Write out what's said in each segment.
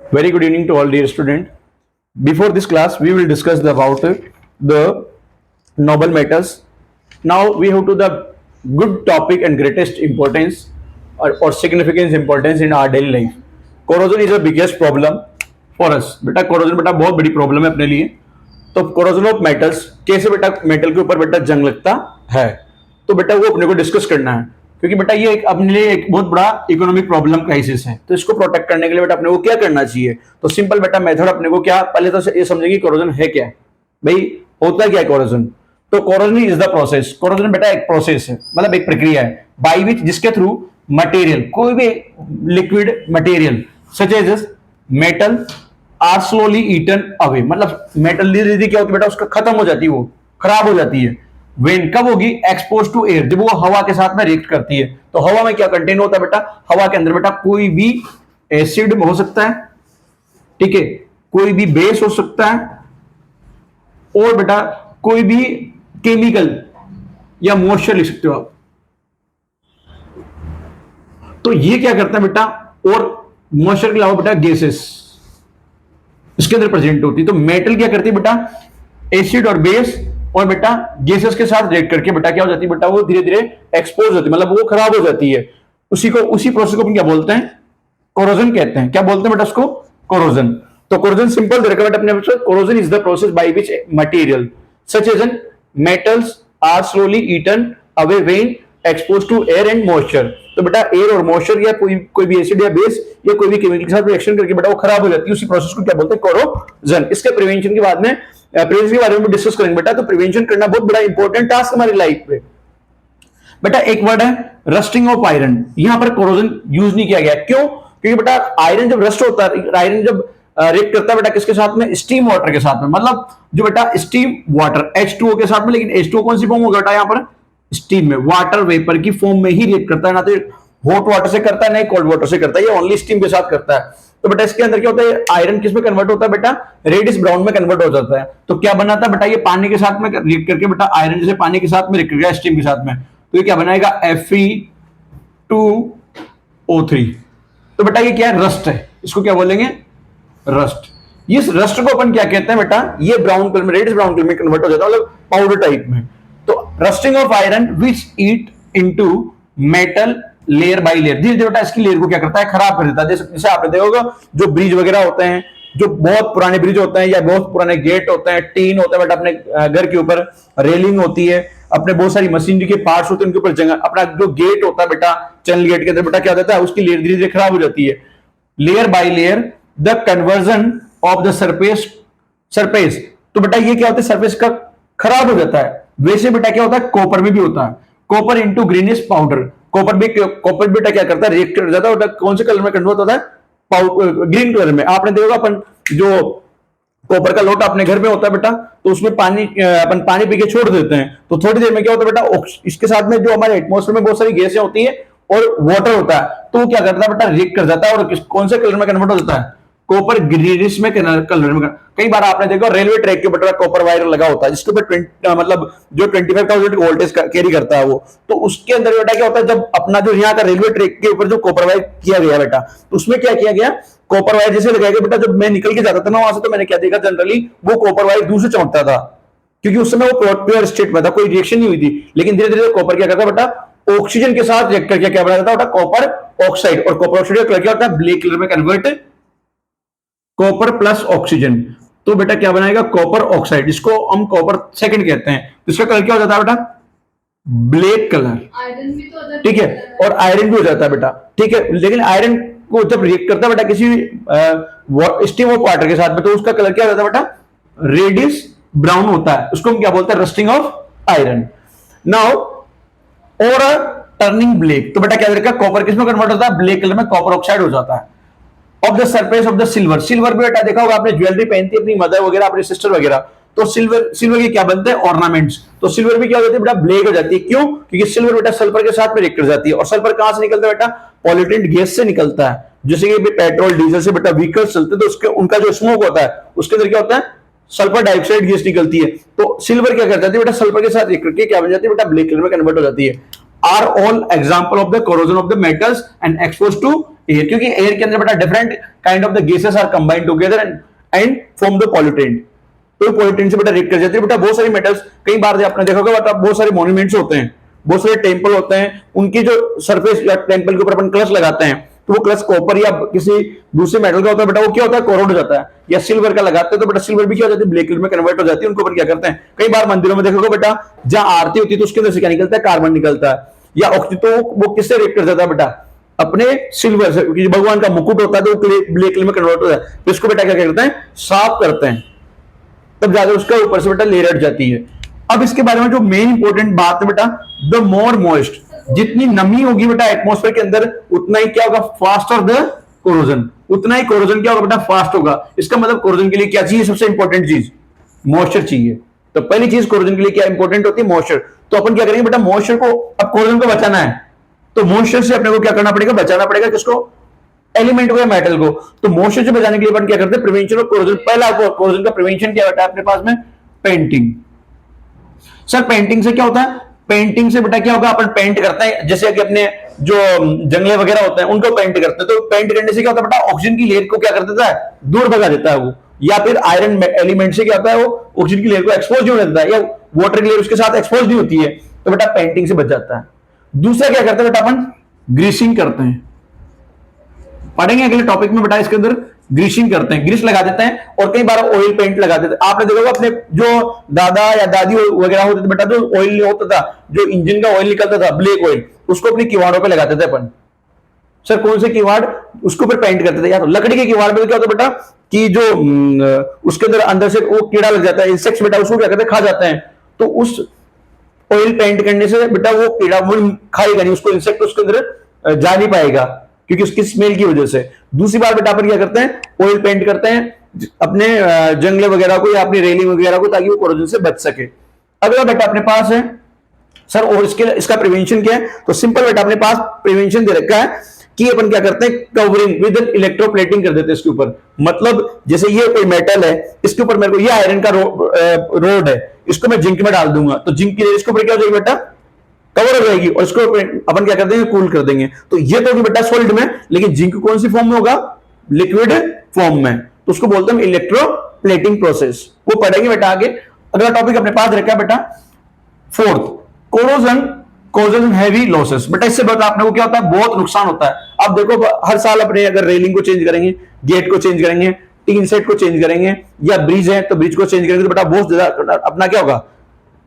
Very good evening to all dear student. Before this class, we will discuss about the noble metals. Now we have to the good topic and greatest importance or significance importance in our daily life. Corrosion is the biggest problem for us. बेटा corrosion बेटा बहुत बड़ी problem है अपने लिए. तो corrosion of metals कैसे बेटा मेटल के ऊपर बेटा जंग लगता है, तो बेटा वो अपने को डिस्कस करना है, क्योंकि बेटा ये एक अपने लिए एक बहुत बड़ा इकोनॉमिक प्रॉब्लम क्राइसिस है. तो इसको प्रोटेक्ट करने के लिए बेटा अपने को क्या करना चाहिए. तो सिंपल बेटा मेथड अपने को क्या, पहले तो ये समझेंगे कोरोजन है क्या. भाई होता क्या है कोरोजन. तो corrosion is the process. Corrosion बेटा एक प्रोसेस है, मतलब एक प्रक्रिया है बाई विच, जिसके थ्रू मटेरियल, कोई भी liquid material such as metal are slowly eaten away, मतलब मेटल धीरे धीरे क्या होती है बेटा, उसका खत्म हो जाती है, वो खराब हो जाती है. वेन कब होगी, एक्सपोज टू एयर, जब वो हवा के साथ में रिएक्ट करती है. तो हवा में क्या कंटेन होता है बेटा, हवा के अंदर बेटा कोई भी एसिड हो सकता है, ठीक है, कोई भी बेस हो सकता है, और बेटा कोई भी केमिकल या मॉइस्चर लिख सकते हो आप. तो ये क्या करता है बेटा, और मॉइस्चर के अलावा बेटा गैसेस इसके अंदर प्रेजेंट होती है. तो मेटल क्या करती है बेटा, एसिड और बेस और बेटा गैसेस के साथ रिएक्ट करके बेटा क्या हो जाती है बेटा, वो धीरे धीरे एक्सपोज होती है, मतलब वो खराब हो जाती है. उसी प्रोसेस को अपन क्या बोलते हैं, कोरोजन कहते हैं. क्या बोलते हैं बेटा उसको, कोरोजन. तो कोरोजन सिंपल दे रखा बेटा अपने. Corrosion is the process by which material such as an metals are slowly eaten away when expose to air and moisture. तो बेटा एयर और मॉइस्चर या कोई भी एसिड या बेस या कोई भी केमिकल के साथ रिएक्शन करके बेटा वो खराब हो जाती है. उसी प्रोसेस को क्या बोलते हैं, कोरोजन. इसके प्रिवेंशन के बाद में प्रिवेंशन के बारे में डिस्कस करेंगे बेटा. तो प्रिवेंशन करना बहुत बड़ा इंपॉर्टेंट टास्क हमारी लाइफ पे. बेटा एक वर्ड है रस्टिंग ऑफ आयरन. यहां पर कोरोजन यूज नहीं किया गया, क्यों, क्योंकि बेटा आयरन जब रस्ट होता है, आयरन जब रिएक्ट करता है बेटा किसके साथ में, स्टीम वाटर के साथ में, मतलब जो बेटा स्टीम वाटर H2O के साथ में. लेकिन H2O कौन सी फॉर्म होगा बेटा, यहां पर स्टीम में, वाटर वेपर की फॉर्म में ही रिएक्ट करता है. ना तो हॉट वाटर से करता है ना कोल्ड वाटर से करता है, ये ओनली स्टीम के साथ करता है. तो बेटा इसके अंदर क्या होता है, आयरन किस में कन्वर्ट होता है बेटा, रेडिश ब्राउन में कन्वर्ट हो जाता है. तो क्या बनाता है बेटा, ये पानी के साथ में रिएक्ट करके बेटा आयरन जैसे पानी के साथ में रिएक्ट करेगा स्टीम के साथ में, तो ये क्या बनाएगा, Fe2O3. तो बेटा ये क्या है, रस्ट है. इसको क्या बोलेंगे, रस्ट. इस रस्ट को अपन क्या कहते हैं बेटा, ये ब्राउन कलर में, रेडिश ब्राउन कलर में कन्वर्ट हो जाता है, मतलब पाउडर टाइप में. तो rusting of iron which eat into metal layer by layer, धीरे धीरे बेटा इसकी लेयर को क्या करता है, खराब कर देता है. जैसे आपने देखा होगा जो ब्रिज वगैरह होते हैं, जो बहुत पुराने ब्रिज होते हैं या बहुत पुराने गेट होते हैं, टीन होता है बेटा, अपने घर के ऊपर रेलिंग होती है, अपने बहुत सारी मशीनरी के पार्ट्स होते हैं उनके ऊपर जंग, अपना जो गेट होता है बेटा, चैनल गेट के अंदर बेटा क्या होता है, उसकी लेयर धीरे धीरे खराब हो जाती है. Layer by layer the conversion of the surface. तो बेटा ये क्या होता है, सरफेस का खराब हो जाता है. वैसे बेटा क्या होता है, कॉपर में भी होता है, copper into greenish powder. Copper बेटा क्या करता है, रिएक्ट कर जाता है, कौन से कलर में कन्वर्ट होता है, ग्रीन कलर में. आपने देखा अपन जो कॉपर का लोटा अपने घर में होता है बेटा, तो उसमें अपन पानी पी के छोड़ देते हैं, तो थोड़ी देर में क्या होता है बेटा, इसके साथ में जो हमारे एटमॉस्फेयर में बहुत सारी गैसें होती है और वाटर होता है, तो क्या करता है बेटा, रिएक्ट कर जाता है और कौन से कलर में कन्वर्ट हो जाता है, कॉपर ग्रीनिश में कलर में. कई बार आपने देखा रेलवे ट्रैक के ऊपर कॉपर वायर लगा होता है, जिसके ऊपर मतलब जो 25,000 वोल्टेज कैरी करता है वो, तो उसके अंदर बेटा क्या होता है, जब अपना जो यहाँ का रेलवे ट्रैक के ऊपर जो कॉपर वायर किया गया बेटा, तो उसमें क्या किया गया, कॉपर वायर जैसे लगाया गया बेटा, जब मैं निकल के जाता था ना वहां से, तो मैंने क्या देखा, जनरली वो कॉपर वायर दूर से चमकता था, क्योंकि उस समय वो प्योर स्टेट में था, कोई रिएक्शन नहीं हुई थी. लेकिन धीरे धीरे कॉपर क्या करता बेटा, ऑक्सीजन के साथ रिएक्ट करके क्या बना जाता है, कॉपर ऑक्साइड. और कॉपर ऑक्साइड का कलर क्या होता है, ब्लैक कलर में कन्वर्ट, कॉपर प्लस ऑक्सीजन, तो बेटा क्या बनाएगा, कॉपर ऑक्साइड. इसको हम कॉपर सेकंड कहते हैं. तो इसका कलर क्या हो जाता है बेटा, ब्लैक कलर. आयरन भी तो ठीक है, और आयरन भी हो जाता है बेटा, ठीक है. लेकिन आयरन को जब रिएक्ट करता है बेटा किसी स्टीम ऑफ वाटर के साथ में, तो उसका कलर क्या हो जाता है बेटा, रेडिश ब्राउन होता है. उसको हम क्या बोलते हैं, रस्टिंग ऑफ आयरन. नाउ और टर्निंग ब्लैक, तो बेटा क्या करेगा, कॉपर किसमें कन्वर्ट होता है, ब्लैक कलर में कॉपर ऑक्साइड हो जाता है. Of the surface of the silver, silver भी बेटा देखा होगा आपने, ज्वेलरी पहनती है अपनी मदर वगैरह, अपनी सिस्टर वगैरह, तो सिल्वर के क्या बनते हैं, ऑर्नामेंट्स. तो सिल्वर भी क्या हो जाती है बेटा, ब्लैक हो जाती है. क्यों, क्योंकि सिल्वर बेटा सल्फर के साथ में रिएक्ट कर जाती है. और सल्फर कहां से निकलता है बेटा, पॉल्यूटेंट गैस से निकलता है. जैसे कि पेट्रोल डीजल से बेटा व्हीकल्स चलते हैं, तो उसके उनका जो स्मोक होता है उसके अंदर क्या होता है, सल्फर डाइऑक्साइड गैस निकलती है. तो सिल्वर क्या कर जाती है बेटा, सल्फर के साथ रिएक्ट करके क्या बन जाती है बेटा, ब्लैक कलर में कन्वर्ट हो जाती है. Are all example of the corrosion of the metals and expose to air, क्योंकि एयर के अंदर बेटा different kind of the gases are combined together and form the pollutant. तो पॉल्यूटेंट से बेटा रिएक्ट कर जाती है। बेटा बहुत सारी मेटल्स, कई बार आपने देखा होगा बेटा बहुत सारे मॉन्यूमेंट्स होते हैं, बहुत सारे टेम्पल होते हैं, उनकी जो सरफेस या टेम्पल के ऊपर अपन क्लच लगाते हैं, तो वो क्लच कॉपर या किसी दूसरे मेटल का होता है बेटा, वो क्या होता है कोरोड हो जाता है। या सिल्वर का लगाते हैं तो बेटा सिल्वर भी क्या हो जाती है, ब्लैक कलर में कन्वर्ट हो जाती है। उनको अपन क्या करते हैं, कई बार मंदिरों में देखोगे बेटा जहां आरती होती है तो उसके अंदर से क्या निकलता है, कार्बन निकलता है या ऑक्सीजन। तो वो किससे रिएक्ट कर जाता है बेटा, अपने सिल्वर से, क्योंकि भगवान का मुकुट होता है तो ब्लैक कलर में कन्वर्ट हो जाता है। तो इसको बेटा क्या करते हैं, साफ करते हैं, तब जाकर उसका ऊपर से बेटा लेयर हट जाती है। अब इसके बारे में जो मेन इंपॉर्टेंट बात है बेटा, द मोर मॉइस्ट, जितनी नमी होगी बेटा एटमॉस्फेयर के अंदर उतना ही क्या होगा, फास्टर द कोरोजन, उतना ही कोरोजन क्या होगा बेटा, फास्ट होगा। इसका मतलब कोरोजन के लिए क्या चाहिए, सबसे इंपॉर्टेंट चीज मॉइस्चर चाहिए। तो पहली चीज कोरोजन के लिए क्या इंपॉर्टेंट होती है, मॉइस्चर। तो अपन क्या करेंगे बेटा, मॉइस्चर को, अब कोरोजन को बचाना है तो मॉइस्चर से अपने को क्या करना पड़ेगा, बचाना पड़ेगा किसको, एलिमेंट को या मेटल को। तो मॉइस्चर से बचाने के लिए अपन क्या करते हैं, प्रिवेंशन ऑफ कोरोजन। पहला कोरोजन का प्रिवेंशन क्या होता है अपने पास में, पेंटिंग। सर पेंटिंग से क्या होता है, पेंटिंग से बेटा क्या होगा, अपन पेंट करते हैं, जैसे कि अपने जो जंगले वगैरह होते हैं उनको पेंट करते हैं। तो पेंट करने से क्या होता है बेटा, ऑक्सीजन की लेयर को क्या कर देता है, दूर भगा देता है वो। या फिर आयरन एलिमेंट से क्या होता है, वो ऑक्सीजन की लेयर को एक्सपोज नहीं होने देता है, या वाटर की लेयर उसके साथ एक्सपोज नहीं होती है, तो बेटा पेंटिंग से बच जाता है। दूसरा क्या करते हैं बेटा, अपन ग्रीसिंग करते हैं, पढ़ेंगे अगले टॉपिक में बेटा। इसके अंदर ग्रीसिंग करते हैं, ग्रीस लगा देते हैं, और कई बार ऑयल पेंट लगा देते हैं। आपने देखा होगा अपने जो दादा या दादी वगैरह होते थे बेटा, जो ऑयल होता था, जो इंजन का ऑयल निकलता था ब्लैक ऑयल, उसको अपने किवाड़ों पे लगाते थे अपन। सर कौन से किवाड़, उसके ऊपर पेंट करते थे। या तो लकड़ी के किवाड़ में क्या होता बेटा कि जो उसके अंदर अंदर से वो कीड़ा लग जाता है, इंसेक्ट्स बेटा उसको क्या करते हैं, खा जाते हैं। तो उस ऑयल पेंट करने से बेटा वो कीड़ा वो खाएगा नहीं, उसको इंसेक्ट उसके अंदर जा नहीं पाएगा, क्योंकि उसकी स्मेल की वजह से। दूसरी बार बेटा अपन क्या करते हैं, ऑयल पेंट करते हैं अपने जंगले वगैरह को या अपनी रेलिंग वगैरह को, ताकि वो कोरोजन से बच सके। अगला बेटा अपने पास है सर, और इसका प्रिवेंशन क्या है, तो सिंपल बेटा अपने पास प्रिवेंशन दे रखा है कि अपन क्या करते हैं, कवरिंग विद इलेक्ट्रोप्लेटिंग कर देते हैं इसके ऊपर। मतलब जैसे ये कोई मेटल है, इसके ऊपर मेरे को ये आयरन का रोड है, इसको मैं जिंक में डाल दूंगा, तो जिंक की इसके ऊपर क्या हो जाएगी बेटा, कवर हो जाएगी, और इसको अपन क्या कर देंगे, कूल कर देंगे। तो ये तो बेटा सॉलिड में, लेकिन जिंक कौन सी फॉर्म में होगा, लिक्विड फॉर्म में, तो उसको बोलते हैं इलेक्ट्रोप्लेटिंग प्रोसेस। वो पढ़ेंगे बेटा आगे। अगला टॉपिक अपने पास रखा है बेटा, fourth, corrosion causes heavy losses. बेटा इससे बता आपने को क्या होता है, बहुत नुकसान होता है। अब देखो हर साल अपने अगर रेलिंग को चेंज करेंगे, गेट को चेंज करेंगे, टीन सेट को चेंज करेंगे, या ब्रिज है तो ब्रिज को चेंज करेंगे, तो बेटा बहुत ज्यादा अपना क्या होगा,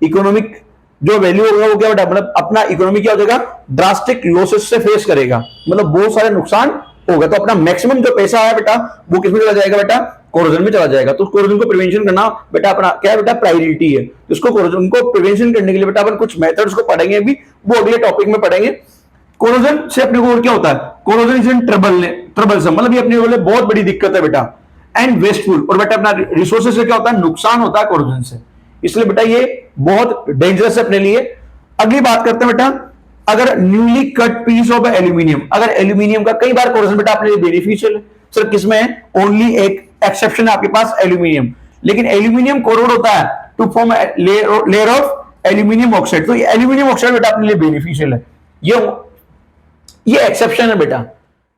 इकोनॉमिक जो वैल्यू होगा वो क्या बेटा, मतलब अपना इकोनॉमी क्या हो जाएगा, ड्रास्टिक लॉसेस से फेस करेगा, मतलब बहुत सारे नुकसान होगा। तो अपना मैक्सिमम जो पैसा है बेटा वो किसमें चला जाएगा बेटा, कोरोजन में चला जाएगा। तो कोरोजन को प्रिवेंशन करना बेटा अपना क्या है बेटा, प्रायोरिटी है। इसको कोरोजन को प्रिवेंशन करने के लिए बेटा अपन कुछ मेथड्स को पढ़ेंगे, अभी वो अगले टॉपिक में पढ़ेंगे। कोरोजन से अपने को क्या होता है, कोरोजन इज इन ट्रबलसम, मतलब ये अपने को बहुत बड़ी दिक्कत है बेटा, एंड वेस्टफुल, और बेटा अपना रिसोर्सेज से क्या होता है, नुकसान होता है कोरोजन से, इसलिए बेटा ये बहुत डेंजरस है अपने लिए। अगली बात करते हैं बेटा, अगर newly cut piece of aluminium, अगर एल्यूमिनियम का कई बार कोरोजन बेटा अपने लिए बेनिफिशियल है। सर किसमें है, ओनली एक एक्सेप्शन है आपके पास, एल्यूमिनियम, लेकिन एल्यूमिनियम कोरोड होता है to form layer of aluminium oxide. तो एल्यूमिनियम ऑक्साइड बेटा अपने लिए बेनिफिशियल है, ये एक्सेप्शन है बेटा।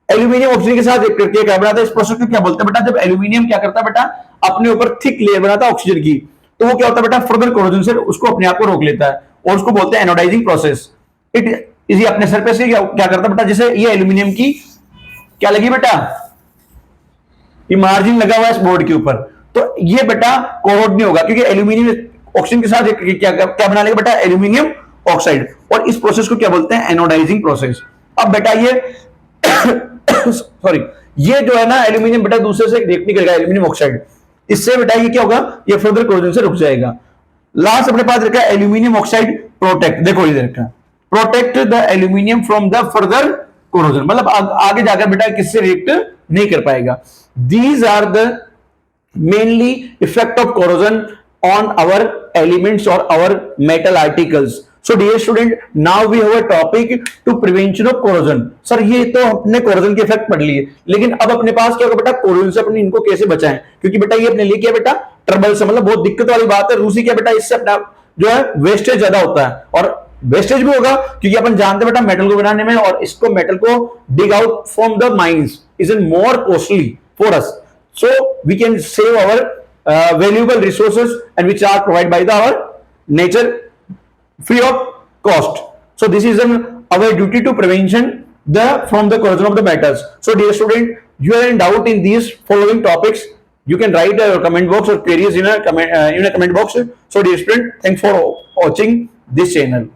एल्यूमिनियम ऑक्सीजन के साथ करके क्या बनाता है, इस प्रोसेस को क्या बोलते हैं बेटा, जब एल्यूमिनियम क्या करता है बेटा, अपने ऊपर थिक लेयर बनाता है ऑक्सीजन की, तो वो क्या होता है बेटा, फर्दर कोरोजन से उसको अपने आप को रोक लेता है, और उसको बोलते हैं एनोडाइजिंग प्रोसेस। इट इज अपने सरफेस से क्या करता है बेटा, जैसे ये एल्यूमिनियम की क्या लगी बेटा, ये मार्जिन लगा हुआ है इस बोर्ड के ऊपर, तो ये बेटा कोरोड नहीं होगा, क्योंकि एल्यूमिनियम ऑक्सीजन के साथ क्या बना लेगा बेटा, एल्यूमिनियम ऑक्साइड, और इस प्रोसेस को क्या बोलते हैं, एनोडाइजिंग प्रोसेस। अब बेटा ये सॉरी, ये जो है ना एल्यूमिनियम बेटा दूसरे से रिएक्ट नहीं करेगा, एल्यूमिनियम ऑक्साइड, इससे बेटा ये क्या होगा, ये फर्दर कोरोजन से रुक जाएगा। लास्ट अपने पास रखा है एल्यूमिनियम ऑक्साइड प्रोटेक्ट, देखो इधर रखा, protect the aluminium from the further corrosion, मतलब आगे जाकर बेटा किससे रिएक्ट नहीं कर पाएगा। These are the mainly effect of corrosion on our elements or our metal articles. So dear student, now we have a topic to prevention of corrosion. Sir ये तो अपने कोरोजन के इफेक्ट पढ़ लिए, लेकिन अब अपने पास क्या होगा बेटा, कोरोजन से अपने इनको कैसे बचाएं, क्योंकि बेटा ये अपने लिए क्या बेटा, ट्रबल से, मतलब बहुत दिक्कत वाली बात है। रूसी क्या बेटा, इससे अपना जो है वेस्टेज ज्यादा होता है, और वेस्टेज भी होगा क्योंकि अपन जानते हैं बेटा मेटल को बनाने में और इसको मेटल को dig out from the mines is in more costly for us, so we can save our valuable resources and which are provided by the our nature free of cost. So this is our duty to prevention the from the corrosion of the metals. So dear student, you are in doubt in these following topics, you can write a comment box or queries in a comment box. So dear student, thanks for watching this channel.